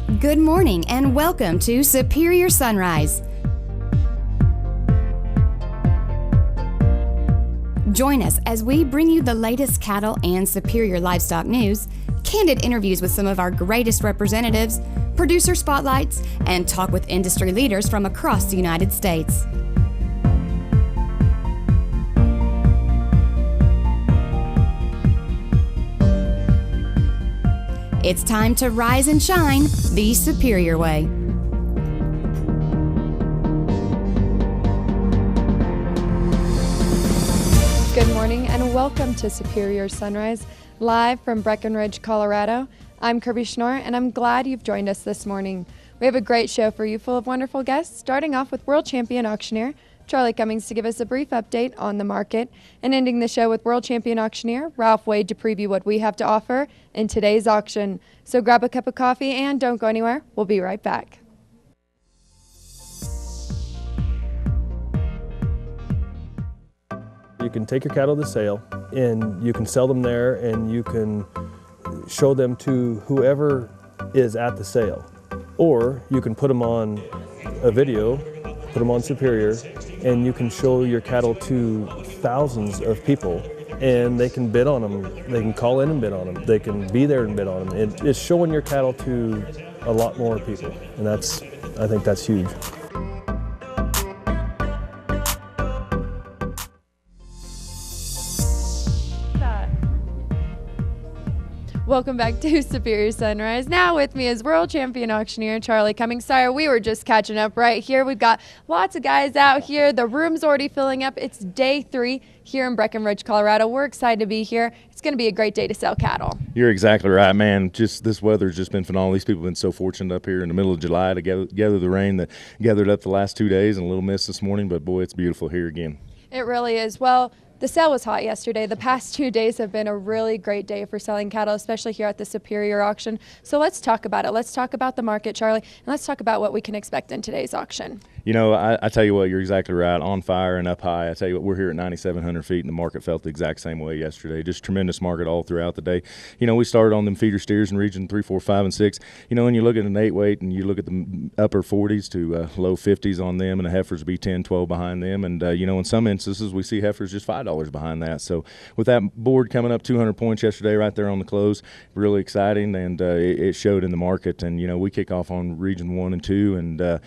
Good morning and welcome to Superior Sunrise. Join us as we bring you the latest cattle and superior livestock news, candid interviews with some of our greatest representatives, producer spotlights, and talk with industry leaders from across the United States. It's time to rise and shine the superior way. Good morning and welcome to Superior Sunrise, live from Breckenridge, Colorado. I'm Kirby Schnorr and I'm glad you've joined us this morning. We have a great show for you full of wonderful guests, starting off with world champion auctioneer Charlie Cummings to give us a brief update on the market, and ending the show with world champion auctioneer Ralph Wade to preview what we have to offer in today's auction. So grab a cup of coffee and don't go anywhere. We'll be right back. You can take your cattle to sale and you can sell them there, and you can show them to whoever is at the sale. Or you can put them on a video, put them on Superior, and you can show your cattle to thousands of people, and they can bid on them. They can call in and bid on them. They can be there and bid on them. It's showing your cattle to a lot more people, and I think that's huge. Welcome back to Superior Sunrise. Now with me is world champion auctioneer Charlie Cummings. Sorry, we were just catching up right here. We've got lots of guys out here. The room's already filling up. It's day 3 here in Breckenridge, Colorado. We're excited to be here. It's going to be a great day to sell cattle. You're exactly right, man. Just this weather's just been phenomenal. These people have been so fortunate up here in the middle of July to gather the rain that gathered up the last 2 days and a little mist this morning, but boy, it's beautiful here again. It really is. Well, the sale was hot yesterday. The past 2 days have been a really great day for selling cattle, especially here at the Superior auction. So let's talk about it. Let's talk about the market, Charlie, and let's talk about what we can expect in today's auction. You know, I tell you what, you're exactly right. On fire and up high. I tell you what, we're here at 9,700 feet, and the market felt the exact same way yesterday. Just tremendous market all throughout the day. You know, we started on them feeder steers in region 3, 4, 5, and 6. You know, when you look at an 8 weight and you look at the upper 40s to low 50s on them, and the heifers be 10, 12 behind them. And, you know, in some instances, we see heifers just $5 behind that. So with that board coming up 200 points yesterday right there on the close, really exciting, and it showed in the market. And, you know, we kick off on region 1 and 2, and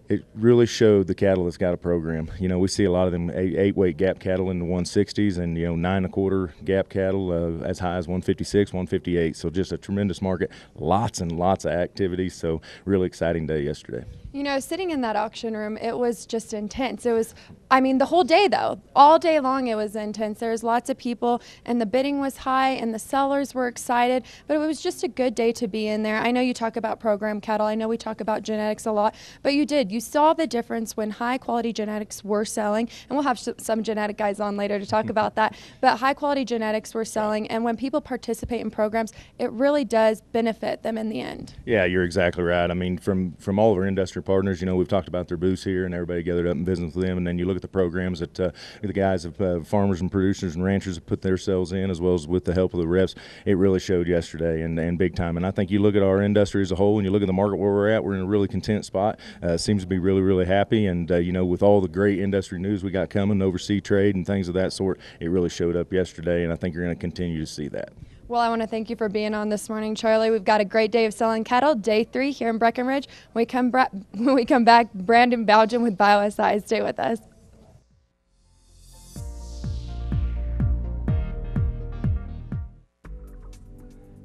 it really showed the cattle that's got a program. You know, we see a lot of them 8-weight gap cattle in the 160s, and, you know, 9 1/4 gap cattle as high as 156, 158. So just a tremendous market, lots and lots of activity. So really exciting day yesterday. You know, sitting in that auction room, it was just intense. It was, I mean, the whole day though, all day long it was intense. There was lots of people and the bidding was high and the sellers were excited, but it was just a good day to be in there. I know you talk about program cattle. I know we talk about genetics a lot, but you saw the difference when high quality genetics were selling, and we'll have some genetic guys on later to talk about that, but high quality genetics were selling, and when people participate in programs, it really does benefit them in the end. Yeah, you're exactly right. I mean, from all of our industry partners, you know, we've talked about their booths here and everybody gathered up in business with them, and then you look at the programs that the guys of farmers and producers and ranchers have put themselves in, as well as with the help of the reps. It really showed yesterday, and big time. And I think you look at our industry as a whole and you look at the market where we're at, we're in a really content spot. Seems to be really, really happy, and you know, with all the great industry news we got coming, overseas trade and things of that sort, it really showed up yesterday, and I think you're going to continue to see that. Well, I want to thank you for being on this morning, Charlie. We've got a great day of selling cattle, day 3 here in Breckenridge. When we come back, Brandon Bougen with BioSI. Stay with us.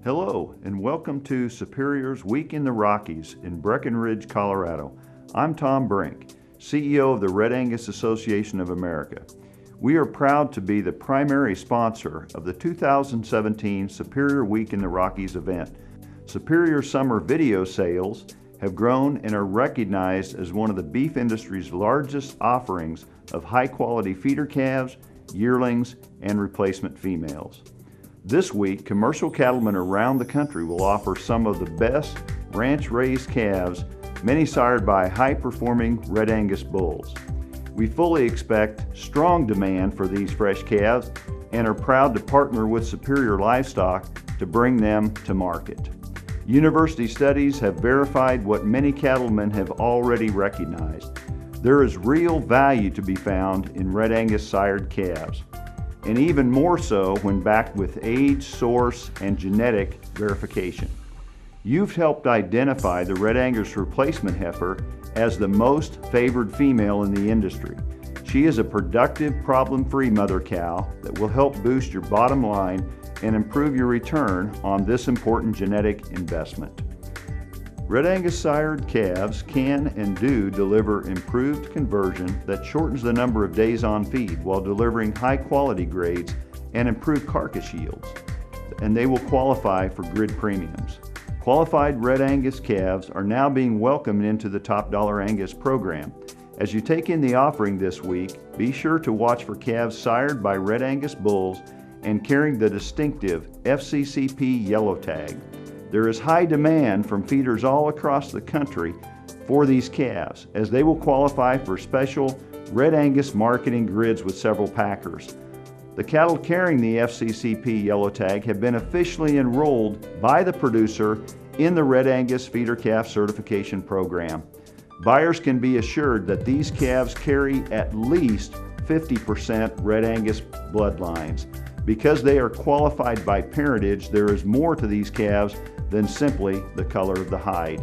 Hello, and welcome to Superior's Week in the Rockies in Breckenridge, Colorado. I'm Tom Brink, CEO of the Red Angus Association of America. We are proud to be the primary sponsor of the 2017 Superior Week in the Rockies event. Superior summer video sales have grown and are recognized as one of the beef industry's largest offerings of high-quality feeder calves, yearlings, and replacement females. This week, commercial cattlemen around the country will offer some of the best ranch-raised calves, many sired by high-performing Red Angus bulls. We fully expect strong demand for these fresh calves and are proud to partner with Superior Livestock to bring them to market. University studies have verified what many cattlemen have already recognized. There is real value to be found in Red Angus sired calves, and even more so when backed with age, source, and genetic verification. You've helped identify the Red Angus replacement heifer as the most favored female in the industry. She is a productive, problem-free mother cow that will help boost your bottom line and improve your return on this important genetic investment. Red Angus sired calves can and do deliver improved conversion that shortens the number of days on feed while delivering high quality grades and improved carcass yields, and they will qualify for grid premiums. Qualified Red Angus calves are now being welcomed into the Top Dollar Angus program. As you take in the offering this week, be sure to watch for calves sired by Red Angus bulls and carrying the distinctive FCCP yellow tag. There is high demand from feeders all across the country for these calves, as they will qualify for special Red Angus marketing grids with several packers. The cattle carrying the FCCP yellow tag have been officially enrolled by the producer in the Red Angus feeder calf certification program. Buyers can be assured that these calves carry at least 50% Red Angus bloodlines. Because they are qualified by parentage, there is more to these calves than simply the color of the hide.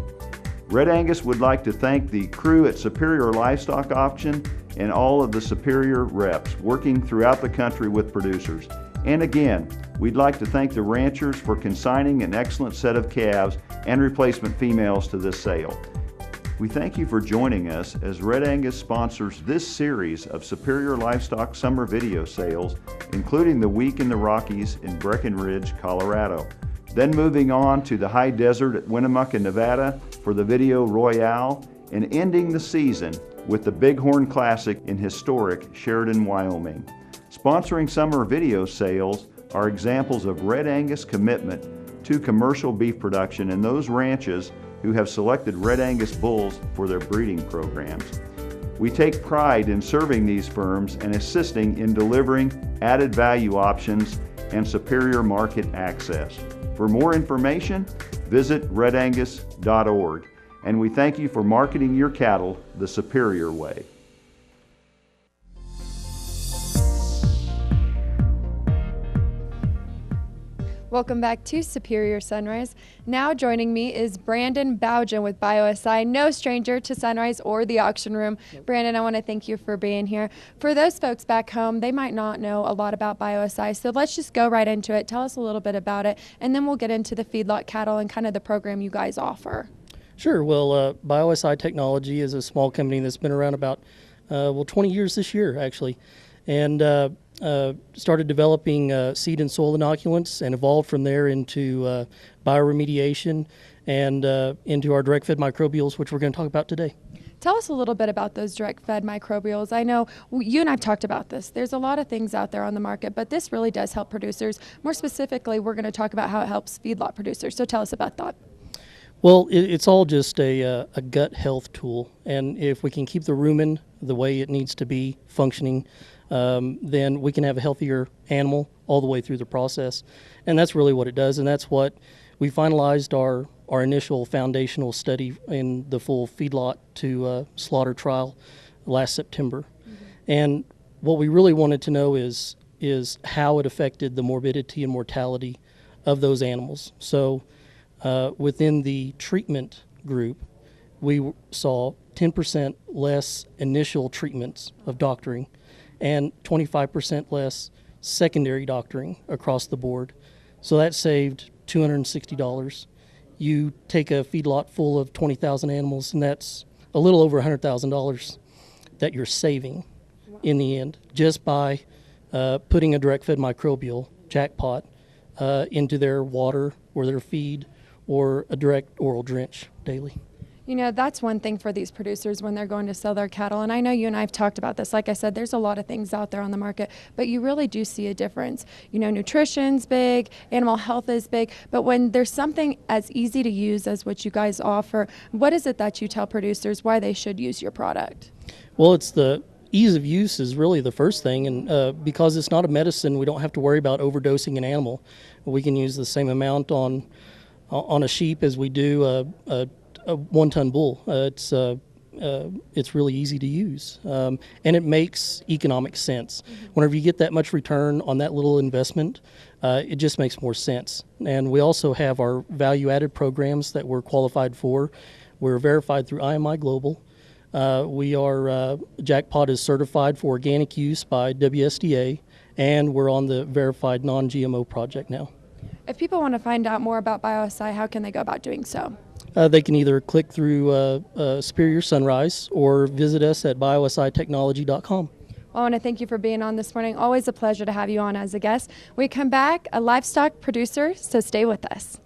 Red Angus would like to thank the crew at Superior Livestock Auction and all of the Superior reps working throughout the country with producers. And again, we'd like to thank the ranchers for consigning an excellent set of calves and replacement females to this sale. We thank you for joining us as Red Angus sponsors this series of Superior Livestock summer video sales, including the Week in the Rockies in Breckenridge, Colorado. Then moving on to the high desert at Winnemucca, Nevada for the Video Royale, and ending the season with the Bighorn Classic in historic Sheridan, Wyoming. Sponsoring summer video sales are examples of Red Angus commitment to commercial beef production and those ranches who have selected Red Angus bulls for their breeding programs. We take pride in serving these firms and assisting in delivering added value options and superior market access. For more information, visit redangus.org, and we thank you for marketing your cattle the superior way. Welcome back to Superior Sunrise. Now joining me is Brandon Bougen with BioSI, no stranger to Sunrise or the auction room. Brandon, I want to thank you for being here. For those folks back home, they might not know a lot about BioSI, so let's just go right into it. Tell us a little bit about it, and then we'll get into the feedlot cattle and kind of the program you guys offer. Sure. Well, BioSI Technology is a small company that's been around about 20 years this year, actually, and started developing seed and soil inoculants and evolved from there into bioremediation and into our direct-fed microbials, which we're going to talk about today. Tell us a little bit about those direct-fed microbials. I know you and I have talked about this. There's a lot of things out there on the market, but this really does help producers. More specifically, we're going to talk about how it helps feedlot producers. So tell us about that. Well, it's all just a gut health tool, and if we can keep the rumen the way it needs to be functioning, then we can have a healthier animal all the way through the process. And that's really what it does, and that's what we finalized our initial foundational study in the full feedlot to slaughter trial last September. Mm-hmm. And what we really wanted to know is how it affected the morbidity and mortality of those animals. So within the treatment group, we saw 10% less initial treatments of doctoring and 25% less secondary doctoring across the board. So that saved $260. You take a feedlot full of 20,000 animals, and that's a little over $100,000 that you're saving in the end just by putting a direct-fed microbial, jackpot, into their water or their feed or a direct oral drench daily. You know, that's one thing for these producers when they're going to sell their cattle. And I know you and I have talked about this. Like I said, there's a lot of things out there on the market, but you really do see a difference. You know, nutrition's big, animal health is big, but when there's something as easy to use as what you guys offer, what is it that you tell producers why they should use your product? Well, it's the ease of use is really the first thing, and because it's not a medicine, we don't have to worry about overdosing an animal. We can use the same amount on on a sheep as we do a 1-ton bull. It's really easy to use, and it makes economic sense. Whenever you get that much return on that little investment, it just makes more sense. And we also have our value-added programs that we're qualified for. We're verified through IMI Global. Jackpot is certified for organic use by WSDA, and we're on the verified non-GMO project now. If people want to find out more about BioSI, how can they go about doing so? They can either click through Superior Sunrise or visit us at biositechnology.com. Well, I want to thank you for being on this morning. Always a pleasure to have you on as a guest. We come back, a livestock producer, so stay with us.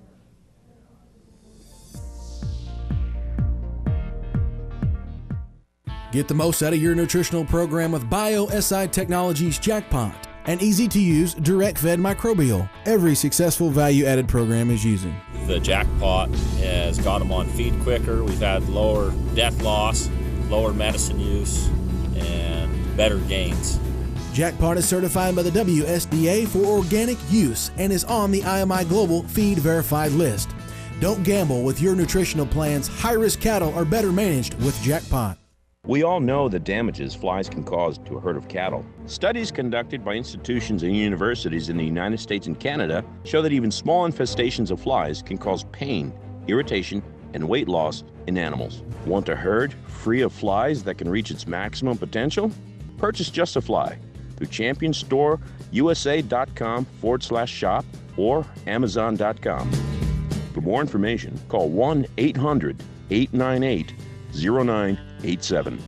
Get the most out of your nutritional program with BioSI Technologies Jackpot, an easy-to-use, direct-fed microbial every successful value-added program is using. The Jackpot has got them on feed quicker. We've had lower death loss, lower medicine use, and better gains. Jackpot is certified by the WSDA for organic use and is on the IMI Global Feed Verified list. Don't gamble with your nutritional plans. High-risk cattle are better managed with Jackpot. We all know the damages flies can cause to a herd of cattle. Studies conducted by institutions and universities in the United States and Canada show that even small infestations of flies can cause pain, irritation, and weight loss in animals. Want a herd free of flies that can reach its maximum potential? Purchase Just a Fly through championstoreiusa.com/shop or amazon.com. For more information, call 1-800-898-0987.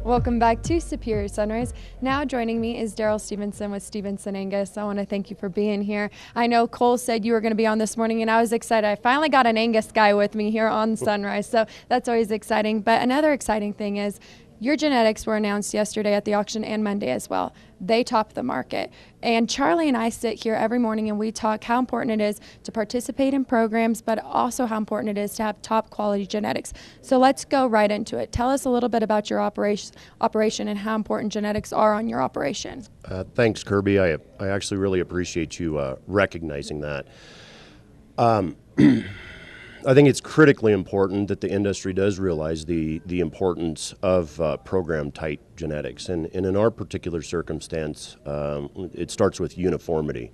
Welcome back to Superior Sunrise. Now joining me is Daryl Stevenson with Stevenson Angus. I want to thank you for being here. I know Cole said you were going to be on this morning, and I was excited. I finally got an Angus guy with me here on Sunrise, so that's always exciting. But another exciting thing is your genetics were announced yesterday at the auction and Monday as well. They top the market. And Charlie and I sit here every morning and we talk how important it is to participate in programs, but also how important it is to have top quality genetics. So let's go right into it. Tell us a little bit about your operation and how important genetics are on your operation. Thanks, Kirby. I actually really appreciate you recognizing that. I think it's critically important that the industry does realize the importance of program-type genetics. And in our particular circumstance, it starts with uniformity.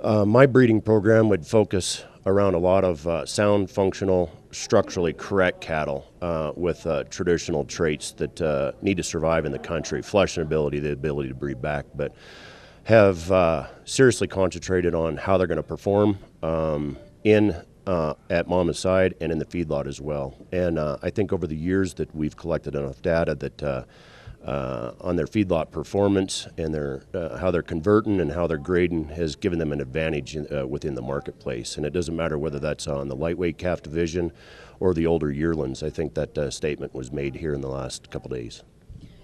My breeding program would focus around a lot of sound, functional, structurally correct cattle with traditional traits that need to survive in the country, flesh and ability, the ability to breed back, but have seriously concentrated on how they're going to perform at mama's side and in the feedlot as well. And I think over the years that we've collected enough data that on their feedlot performance and their how they're converting and how they're grading has given them an advantage within the marketplace. And it doesn't matter whether that's on the lightweight calf division or the older yearlings. I think that statement was made here in the last couple days.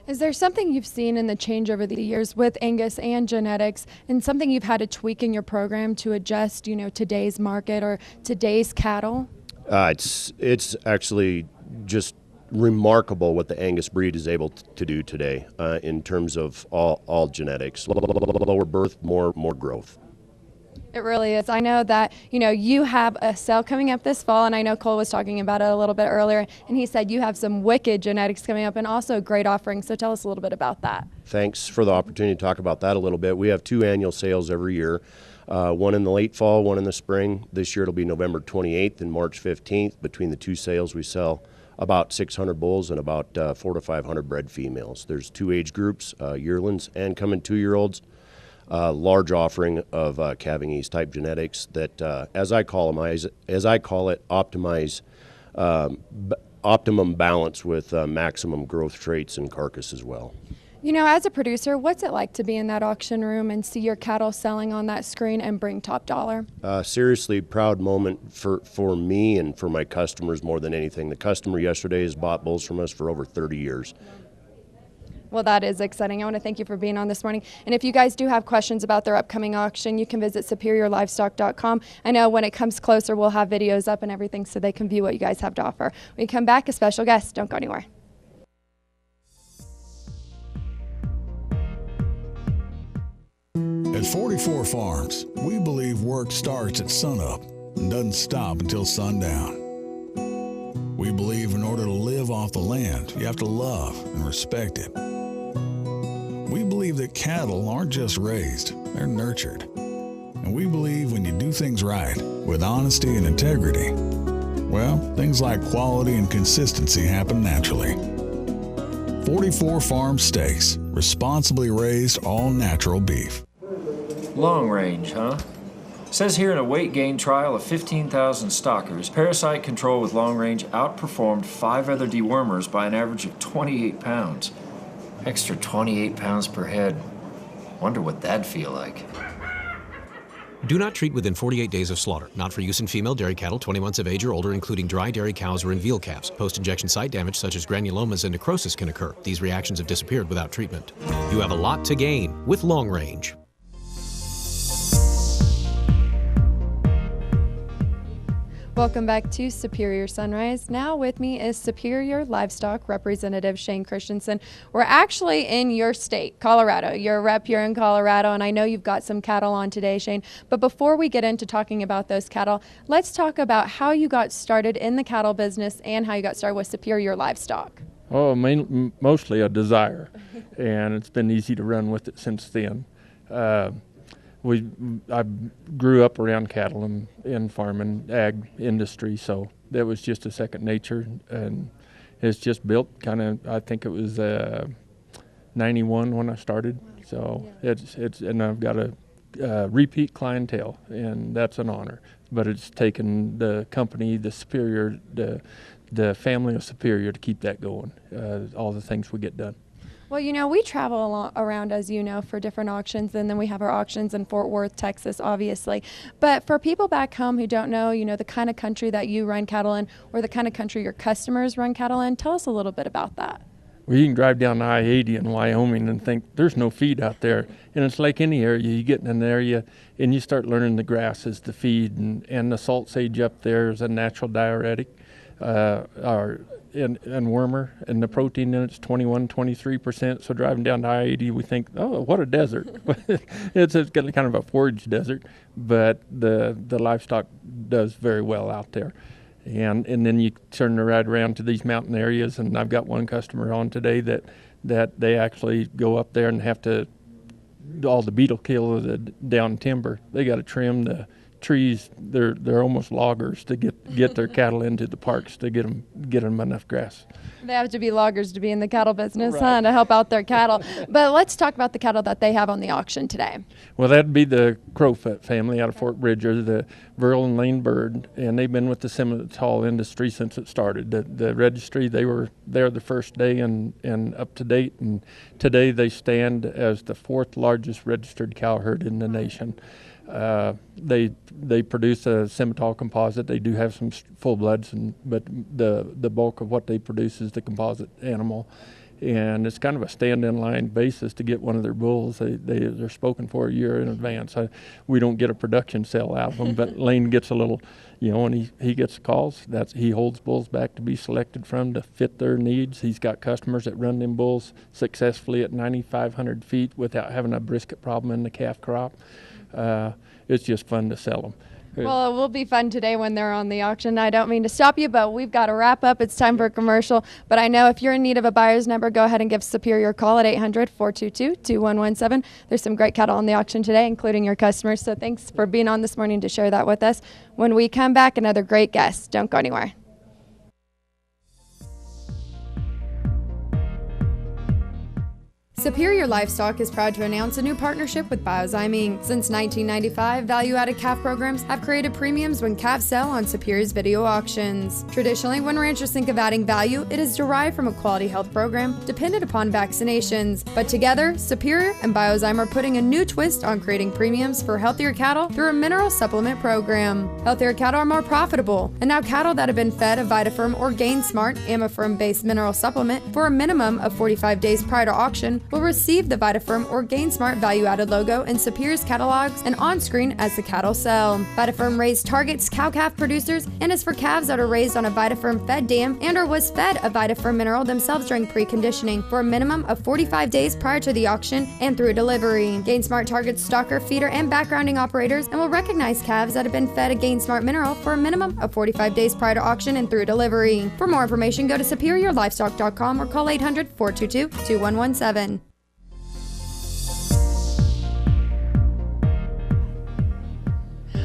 Is there something you've seen in the change over the years with Angus and genetics, and something you've had to tweak in your program to adjust, today's market or today's cattle? It's actually just remarkable what the Angus breed is able to do today in terms of all genetics. Lower birth, more growth. It really is. I know that, you have a sale coming up this fall, and I know Cole was talking about it a little bit earlier, and he said you have some wicked genetics coming up and also great offerings. So tell us a little bit about that. Thanks for the opportunity to talk about that a little bit. We have 2 annual sales every year, one in the late fall, one in the spring. This year it'll be November 28th and March 15th. Between the 2 sales, we sell about 600 bulls and about 400 to 500 bred females. There's 2 age groups, yearlings and coming 2-year-olds. Large offering of calving ease type genetics that, as I call it, optimize optimum balance with maximum growth traits and carcass as well. As a producer, what's it like to be in that auction room and see your cattle selling on that screen and bring top dollar? Seriously proud moment for me and for my customers more than anything. The customer yesterday has bought bulls from us for over 30 years. Well, that is exciting. I want to thank you for being on this morning. And if you guys do have questions about their upcoming auction, you can visit superiorlivestock.com. I know when it comes closer, we'll have videos up and everything so they can view what you guys have to offer. When you come back, a special guest. Don't go anywhere. At 44 Farms, we believe work starts at sunup and doesn't stop until sundown. We believe in order to live off the land, you have to love and respect it. We believe that cattle aren't just raised, they're nurtured. And we believe when you do things right, with honesty and integrity, well, things like quality and consistency happen naturally. 44 Farm Steaks, responsibly raised all-natural beef. Long range, huh? Says here in a weight gain trial of 15,000 stockers, parasite control with long range outperformed 5 other dewormers by an average of 28 pounds. Extra 28 pounds per head. Wonder what that'd feel like. Do not treat within 48 days of slaughter. Not for use in female dairy cattle 20 months of age or older, including dry dairy cows or in veal calves. Post-injection site damage such as granulomas and necrosis can occur. These reactions have disappeared without treatment. You have a lot to gain with Long Range. Welcome back to Superior Sunrise. Now with me is Superior Livestock Representative Shane Christensen. We're actually in your state, Colorado. You're a rep here in Colorado, and I know you've got some cattle on today, Shane. But before we get into talking about those cattle, let's talk about how you got started in the cattle business and how you got started with Superior Livestock. Oh, mostly a desire, and it's been easy to run with it since then. I grew up around cattle and in farm and ag industry, so that was just a second nature, and it's just built kind of. I think it was 91 when I started, so it's and I've got a repeat clientele, and that's an honor. But it's taken the company, the Superior, the family of Superior to keep that going. All the things we get done. Well, you know, we travel around, as you know, for different auctions, and then we have our auctions in Fort Worth, Texas, obviously. But for people back home who don't know, you know, the kind of country that you run cattle in or the kind of country your customers run cattle in, tell us a little bit about that. Well, you can drive down I-80 in Wyoming and think there's no feed out there. And it's like any area. You get in an area and you start learning the grass is the feed, and the salt sage up there is a natural diuretic. And wormer, and the protein in it's 21-23%. So driving down to I-80, we think, oh, what a desert. it's kind of a forage desert, but the livestock does very well out there. And then you turn the ride around to these mountain areas, and I've got one customer on today that they actually go up there and have to all the beetle kill of the down timber. They got to trim the trees. They're almost loggers to get their cattle into the parks to get them enough grass. They have to be loggers to be in the cattle business, right? Huh, to help out their cattle. But let's talk about the cattle that they have on the auction today. Well, that'd be the Crowfoot family out of Fort Bridger, the Burl and Lane Bird, and they've been with the Simmental industry since it started. The registry, they were there the first day and up to date, and today they stand as the 4th largest registered cow herd in the nation. They produce a Simmental composite. They do have some full bloods, but the bulk of what they produce is the composite animal, and it's kind of a stand-in line basis to get one of their bulls. They're spoken for a year in advance. We don't get a production sale out of them, but Lane gets a little, and he gets calls. He holds bulls back to be selected from to fit their needs. He's got customers that run them bulls successfully at 9,500 feet without having a brisket problem in the calf crop. It's just fun to sell them. Well, it will be fun today when they're on the auction. I don't mean to stop you, but we've got to wrap up. It's time for a commercial. But I know if you're in need of a buyer's number, go ahead and give Superior a call at 800-422-2117. There's some great cattle on the auction today, including your customers. So thanks for being on this morning to share that with us. When we come back, another great guest. Don't go anywhere. Superior Livestock is proud to announce a new partnership with Biozyme Inc. Since 1995, value-added calf programs have created premiums when calves sell on Superior's video auctions. Traditionally, when ranchers think of adding value, it is derived from a quality health program dependent upon vaccinations. But together, Superior and Biozyme are putting a new twist on creating premiums for healthier cattle through a mineral supplement program. Healthier cattle are more profitable, and now cattle that have been fed a VitaFerm or GainSmart Amifirm-based mineral supplement for a minimum of 45 days prior to auction will receive the VitaFirm or GainSmart value-added logo in Superior's catalogs and on-screen as the cattle sell. VitaFirm raised targets cow-calf producers and is for calves that are raised on a VitaFirm fed dam and or was fed a VitaFirm mineral themselves during preconditioning for a minimum of 45 days prior to the auction and through delivery. GainSmart targets stocker, feeder, and backgrounding operators and will recognize calves that have been fed a GainSmart mineral for a minimum of 45 days prior to auction and through delivery. For more information, go to SuperiorLivestock.com or call 800-422-2117.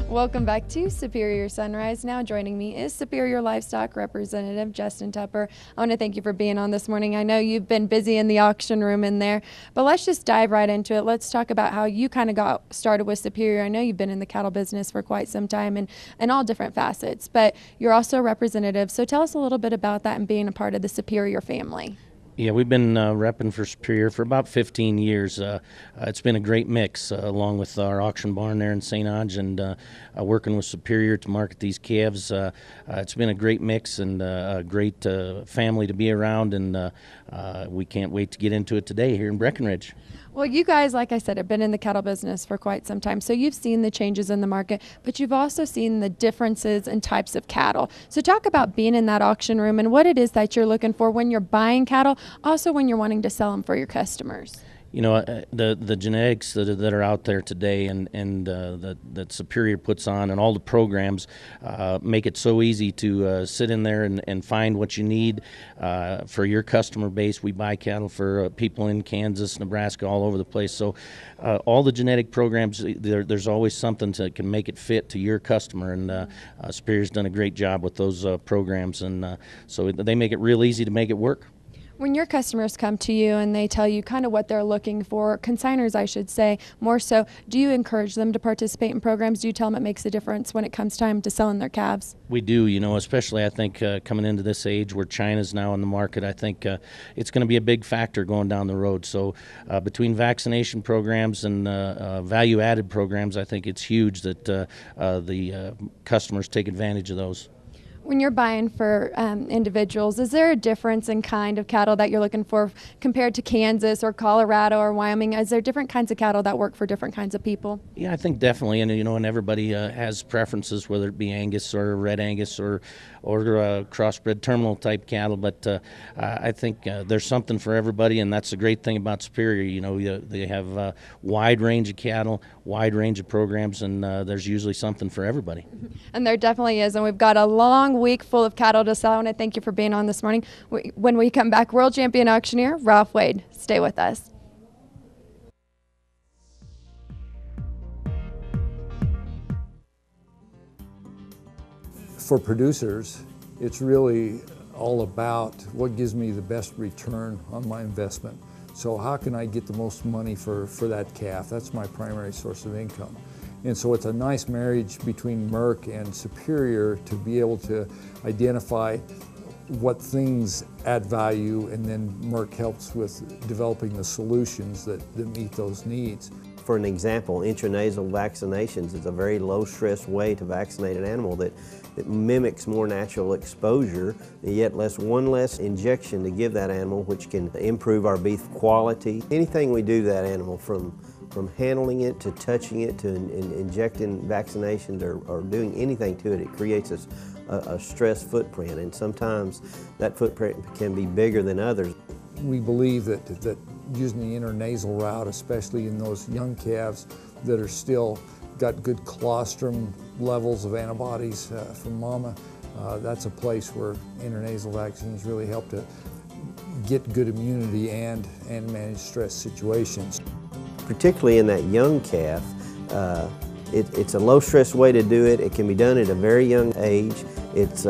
Welcome back to Superior Sunrise. Now joining me is Superior Livestock Representative Justin Tupper. I want to thank you for being on this morning. I know you've been busy in the auction room in there, but let's just dive right into it. Let's talk about how you kind of got started with Superior. I know you've been in the cattle business for quite some time and all different facets, but you're also a representative. So tell us a little bit about that and being a part of the Superior family. Yeah, we've been repping for Superior for about 15 years. It's been a great mix, along with our auction barn there in St. Onge and working with Superior to market these calves. It's been a great mix and a great family to be around, and we can't wait to get into it today here in Breckenridge. Well, you guys, like I said, have been in the cattle business for quite some time, so you've seen the changes in the market, but you've also seen the differences in types of cattle. So talk about being in that auction room and what it is that you're looking for when you're buying cattle, also when you're wanting to sell them for your customers. You know, the genetics that are out there today and that Superior puts on and all the programs make it so easy to sit in there and find what you need for your customer base. We buy cattle for people in Kansas, Nebraska, all over the place. So all the genetic programs, there's always something that can make it fit to your customer, and Superior's done a great job with those programs, and so they make it real easy to make it work. When your customers come to you and they tell you kind of what they're looking for, consigners I should say, more so, do you encourage them to participate in programs? Do you tell them it makes a difference when it comes time to selling their calves? We do, you know, especially I think coming into this age where China's now in the market, I think it's going to be a big factor going down the road. So between vaccination programs and value-added programs, I think it's huge that the customers take advantage of those. When you're buying for individuals, is there a difference in kind of cattle that you're looking for compared to Kansas or Colorado or Wyoming? Is there different kinds of cattle that work for different kinds of people? Yeah, I think definitely, and you know, and everybody has preferences, whether it be Angus or Red Angus or crossbred terminal type cattle. But I think there's something for everybody, and that's the great thing about Superior. You know, they have a wide range of cattle, wide range of programs, and there's usually something for everybody. And there definitely is, and we've got a long week full of cattle to sell, and I thank you for being on this morning. When we come back, world champion auctioneer Ralph Wade. Stay with us. For producers, it's really all about what gives me the best return on my investment. So how can I get the most money for that calf? That's my primary source of income. And so it's a nice marriage between Merck and Superior to be able to identify what things add value, and then Merck helps with developing the solutions that meet those needs. For an example, intranasal vaccinations is a very low-stress way to vaccinate an animal that mimics more natural exposure, and yet one less injection to give that animal, which can improve our beef quality. Anything we do to that animal, from handling it to touching it to injecting vaccinations or doing anything to it, it creates a stress footprint, and sometimes that footprint can be bigger than others. We believe that using the intranasal route, especially in those young calves that are still got good colostrum levels of antibodies from mama, that's a place where intranasal vaccines really help to get good immunity and manage stress situations. Particularly in that young calf, it's a low-stress way to do it. It can be done at a very young age. It's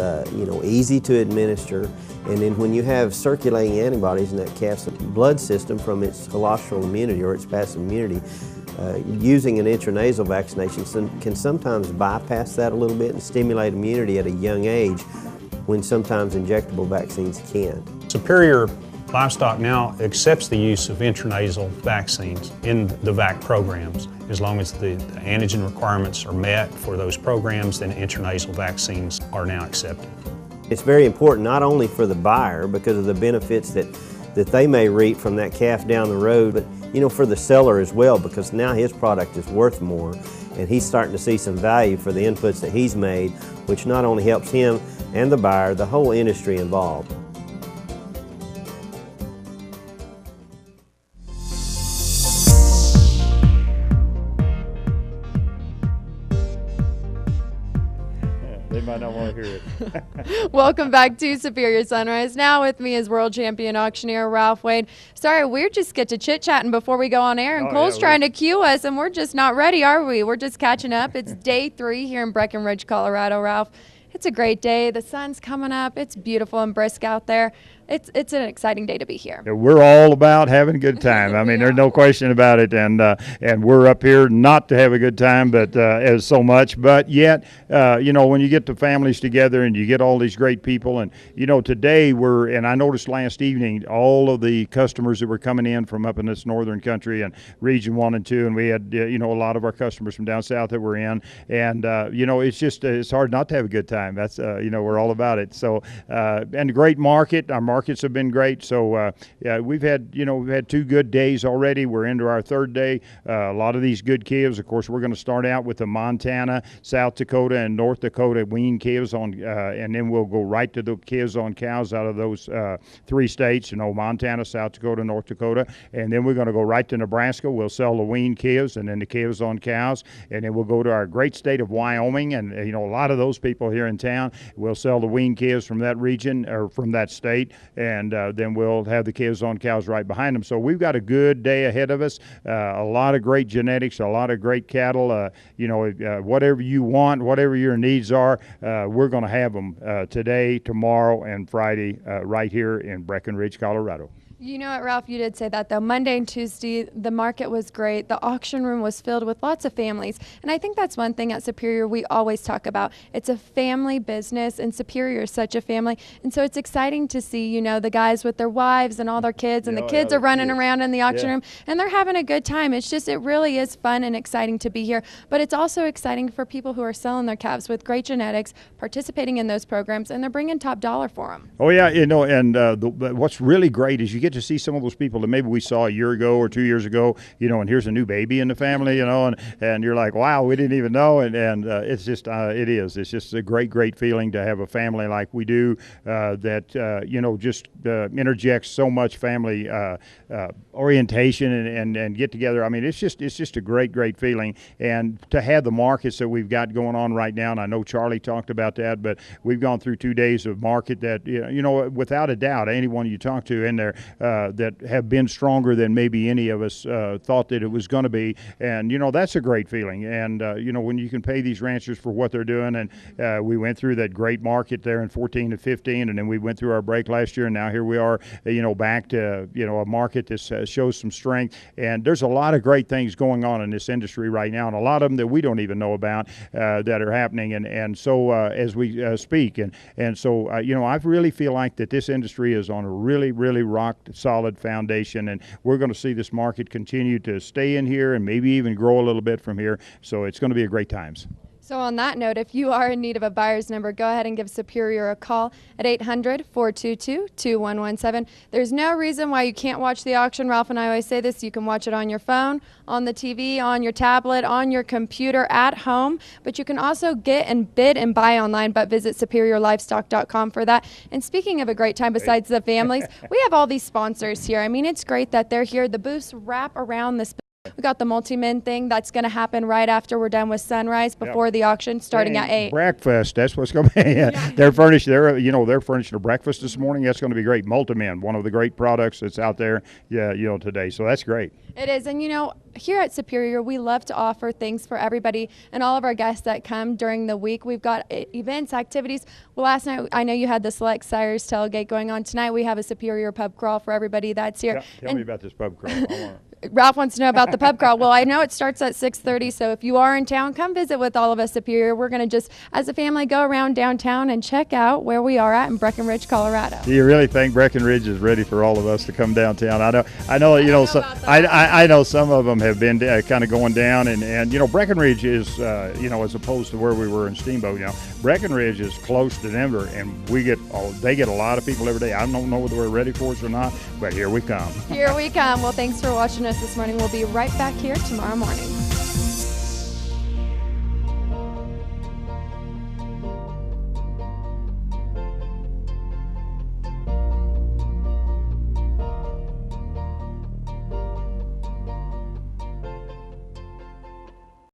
easy to administer, and then when you have circulating antibodies in that calf's blood system from its colostral immunity or its passive immunity, using an intranasal vaccination can sometimes bypass that a little bit and stimulate immunity at a young age when sometimes injectable vaccines can't. Superior Livestock now accepts the use of intranasal vaccines in the VAC programs. As long as the antigen requirements are met for those programs, then intranasal vaccines are now accepted. It's very important not only for the buyer because of the benefits that that they may reap from that calf down the road, but for the seller as well, because now his product is worth more and he's starting to see some value for the inputs that he's made, which not only helps him and the buyer, the whole industry involved. They might not want to hear it. Welcome back to Superior Sunrise. Now with me is world champion auctioneer Ralph Wade. Sorry, we just get to chit-chatting before we go on air, and Cole's trying to cue us, and we're just not ready, are we? We're just catching up. It's day 3 here in Breckenridge, Colorado, Ralph. It's a great day. The sun's coming up. It's beautiful and brisk out there. It's an exciting day to be here. We're all about having a good time. I mean, there's no question about it, and we're up here not to have a good time, but as so much. But yet, when you get the families together and you get all these great people, and today and I noticed last evening all of the customers that were coming in from up in this northern country and region 1 and 2, and we had a lot of our customers from down south that were in, and it's hard not to have a good time. That's we're all about it. So and a great market. Our markets have been great. So we've had 2 good days already. We're into our 3rd day. A lot of these good calves. Of course, we're going to start out with the Montana, South Dakota, and North Dakota wean calves on, and then we'll go right to the calves on cows out of those 3 states. Montana, South Dakota, North Dakota, and then we're going to go right to Nebraska. We'll sell the wean calves and then the calves on cows, and then we'll go to our great state of Wyoming, and a lot of those people here in town. We'll sell the wean calves from that region or from that state. And then we'll have the calves on cows right behind them. So we've got a good day ahead of us. A lot of great genetics, a lot of great cattle. Whatever you want, whatever your needs are, we're going to have them today, tomorrow, and Friday right here in Breckenridge, Colorado. You know what, Ralph, you did say that, though. Monday and Tuesday, the market was great. The auction room was filled with lots of families. And I think that's one thing at Superior we always talk about. It's a family business, and Superior is such a family. And so it's exciting to see, the guys with their wives and all their kids, and the kids are running around in the auction room, and they're having a good time. It's just, it really is fun and exciting to be here. But it's also exciting for people who are selling their calves with great genetics, participating in those programs, and they're bringing top dollar for them. Oh, yeah, and what's really great is you get to see some of those people that maybe we saw a year ago or 2 years ago, and here's a new baby in the family, and you're like, wow, we didn't even know, and it's just it's just a great feeling to have a family like we do that just interjects so much family orientation and get together. I mean, it's just a great feeling, and to have the markets that we've got going on right now, and I know Charlie talked about that, but we've gone through 2 days of market that without a doubt, anyone you talk to in there that have been stronger than maybe any of us thought that it was going to be. And, that's a great feeling. And, when you can pay these ranchers for what they're doing, and we went through that great market there in 14 to 15, and then we went through our break last year, and now here we are, back to, a market that shows some strength. And there's a lot of great things going on in this industry right now, and a lot of them that we don't even know about that are happening. And so as we speak, and so, I really feel like that this industry is on a really rock solid foundation, and we're going to see this market continue to stay in here and maybe even grow a little bit from here. So it's going to be a great times. So on that note, if you are in need of a buyer's number, go ahead and give Superior a call at 800-422-2117. There's no reason why you can't watch the auction. Ralph and I always say this. You can watch it on your phone, on the TV, on your tablet, on your computer, at home. But you can also get and bid and buy online, but visit SuperiorLivestock.com for that. And speaking of a great time besides the families, we have all these sponsors here. I mean, it's great that they're here. The booths wrap around this. We got the multi-min thing that's going to happen right after we're done with Sunrise, before the auction, starting at 8. Breakfast, that's what's going to be. They're furnishing a breakfast this morning. That's going to be great. Multi-min, one of the great products that's out there, today. So that's great. It is, and here at Superior, we love to offer things for everybody and all of our guests that come during the week. We've got events, activities. Well, last night, I know you had the Select Sires tailgate going on. Tonight, we have a Superior pub crawl for everybody that's here. Tell me about this pub crawl. Ralph wants to know about the pub crawl. Well, I know it starts at 6:30, so if you are in town, come visit with all of us Superior. We're going to just, as a family, go around downtown and check out where we are at in Breckenridge, Colorado. Do you really think Breckenridge is ready for all of us to come downtown? I know. You know, I know some of them have been kind of going down, and you know, Breckenridge is, you know, as opposed to where we were in Steamboat. You know, Breckenridge is close to Denver, and they get a lot of people every day. I don't know whether we're ready for us or not, but here we come. Here we come. Well, thanks for watching us this morning. We'll be right back here tomorrow morning.